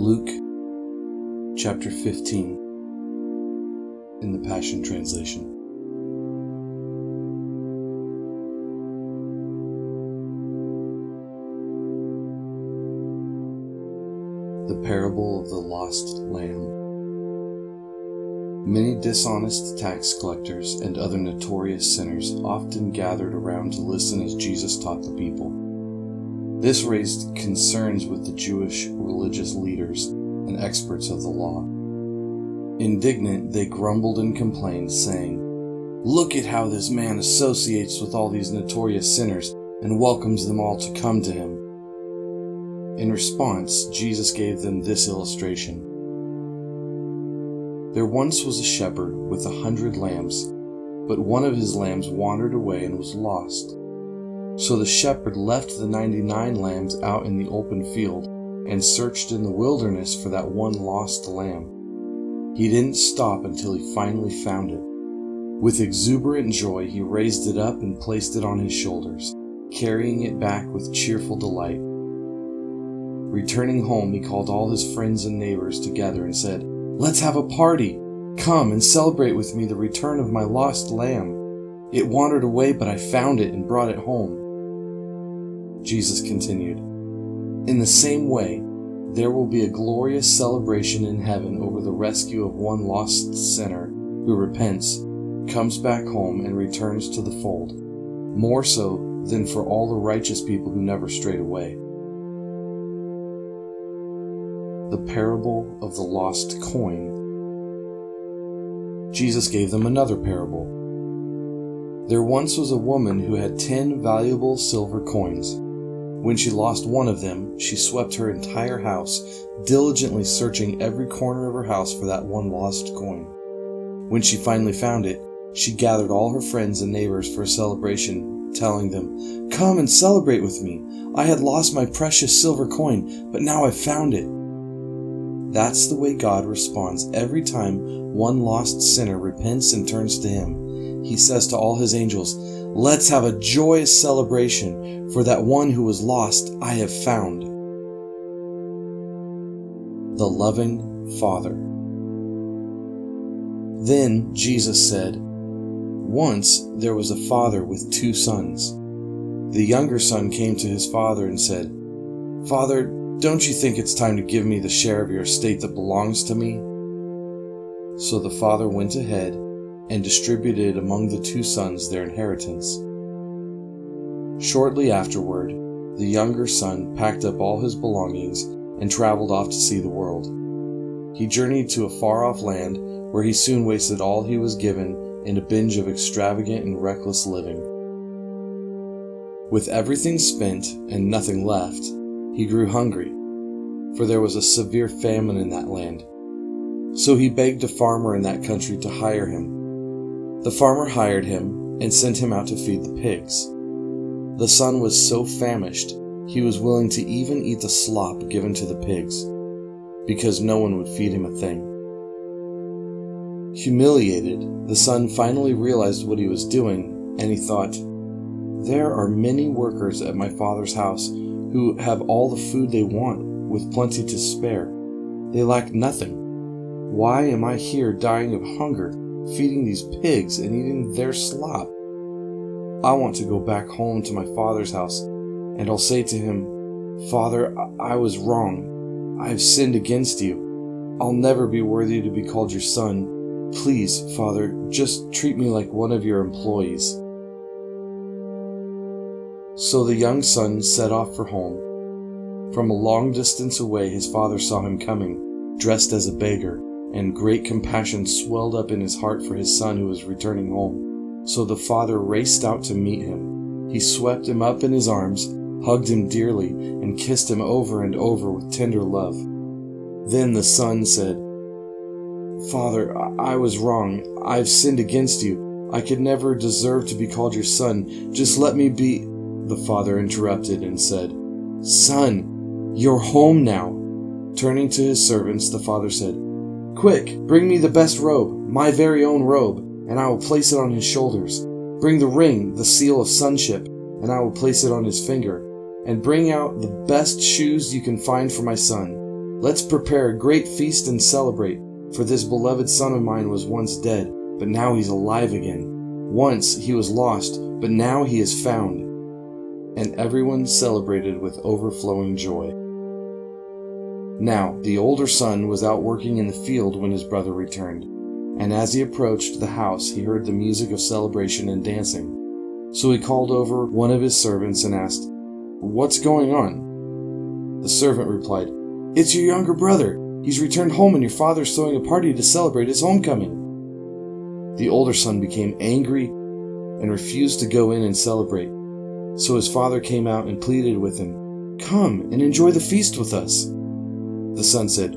Luke chapter 15 in the Passion Translation. The parable of the lost lamb. Many dishonest tax collectors and other notorious sinners often gathered around to listen as Jesus taught the people. This raised concerns with the Jewish religious leaders and experts of the law. Indignant, they grumbled and complained, saying, "Look at how this man associates with all these notorious sinners and welcomes them all to come to him." In response, Jesus gave them this illustration. There once was a shepherd with 100 lambs, but one of his lambs wandered away and was lost. So the shepherd left the 99 lambs out in the open field and searched in the wilderness for that one lost lamb. He didn't stop until he finally found it. With exuberant joy, he raised it up and placed it on his shoulders, carrying it back with cheerful delight. Returning home, he called all his friends and neighbors together and said, "Let's have a party! Come and celebrate with me the return of my lost lamb. It wandered away, but I found it and brought it home." Jesus continued, "In the same way, there will be a glorious celebration in heaven over the rescue of one lost sinner who repents, comes back home, and returns to the fold, more so than for all the righteous people who never strayed away." The parable of the lost coin. Jesus gave them another parable. There once was a woman who had 10 valuable silver coins. When she lost one of them, she swept her entire house, diligently searching every corner of her house for that one lost coin. When she finally found it, she gathered all her friends and neighbors for a celebration, telling them, "Come and celebrate with me. I had lost my precious silver coin, but now I've found it." That's the way God responds every time one lost sinner repents and turns to Him. He says to all His angels, "Let's have a joyous celebration, for that one who was lost I have found." The loving Father. Then Jesus said, "Once there was a father with 2 sons. The younger son came to his father and said, 'Father, don't you think it's time to give me the share of your estate that belongs to me?' So the father went ahead and distributed among the 2 sons their inheritance. Shortly afterward, the younger son packed up all his belongings and traveled off to see the world. He journeyed to a far-off land where he soon wasted all he was given in a binge of extravagant and reckless living. With everything spent and nothing left, he grew hungry, for there was a severe famine in that land. So he begged a farmer in that country to hire him. The farmer hired him and sent him out to feed the pigs. The son was so famished, he was willing to even eat the slop given to the pigs, because no one would feed him a thing. Humiliated, the son finally realized what he was doing, and he thought, "There are many workers at my father's house who have all the food they want, with plenty to spare. They lack nothing. Why am I here dying of hunger, feeding these pigs and eating their slop? I want to go back home to my father's house, and I'll say to him, 'Father, I was wrong. I have sinned against you. I'll never be worthy to be called your son. Please, Father, just treat me like one of your employees.'" So the young son set off for home. From a long distance away, his father saw him coming, dressed as a beggar, and great compassion swelled up in his heart for his son who was returning home. So the father raced out to meet him. He swept him up in his arms, hugged him dearly, and kissed him over and over with tender love. Then the son said, "Father, I was wrong. I've sinned against you. I could never deserve to be called your son. Just let me be—" The father interrupted and said, "Son, you're home now." Turning to his servants, the father said, "Quick, bring me the best robe, my very own robe, and I will place it on his shoulders. Bring the ring, the seal of sonship, and I will place it on his finger. And bring out the best shoes you can find for my son. Let's prepare a great feast and celebrate, for this beloved son of mine was once dead, but now he's alive again. Once he was lost, but now he is found." And everyone celebrated with overflowing joy. Now the older son was out working in the field when his brother returned, and as he approached the house he heard the music of celebration and dancing. So he called over one of his servants and asked, "What's going on?" The servant replied, "It's your younger brother. He's returned home and your father's throwing a party to celebrate his homecoming." The older son became angry and refused to go in and celebrate. So his father came out and pleaded with him, "Come and enjoy the feast with us." The son said,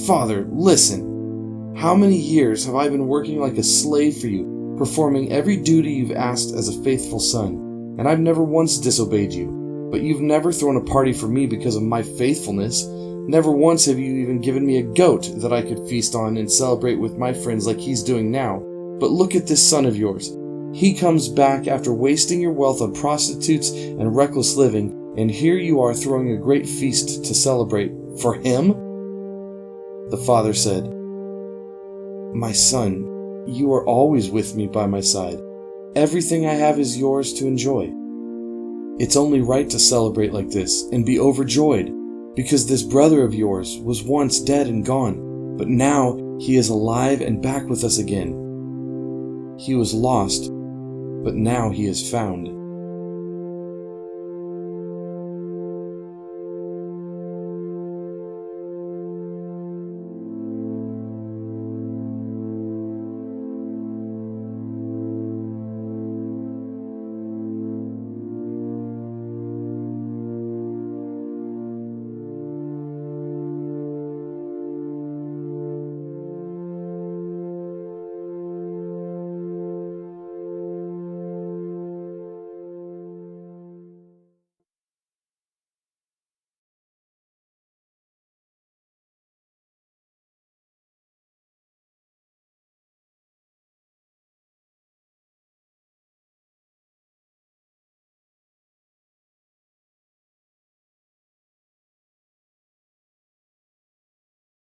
"Father, listen. How many years have I been working like a slave for you, performing every duty you've asked as a faithful son, and I've never once disobeyed you. But you've never thrown a party for me because of my faithfulness. Never once have you even given me a goat that I could feast on and celebrate with my friends like he's doing now. But look at this son of yours. He comes back after wasting your wealth on prostitutes and reckless living, and here you are throwing a great feast to celebrate for him?" The father said, "My son, you are always with me by my side. Everything I have is yours to enjoy. It's only right to celebrate like this and be overjoyed, because this brother of yours was once dead and gone, but now he is alive and back with us again. He was lost, but now he is found."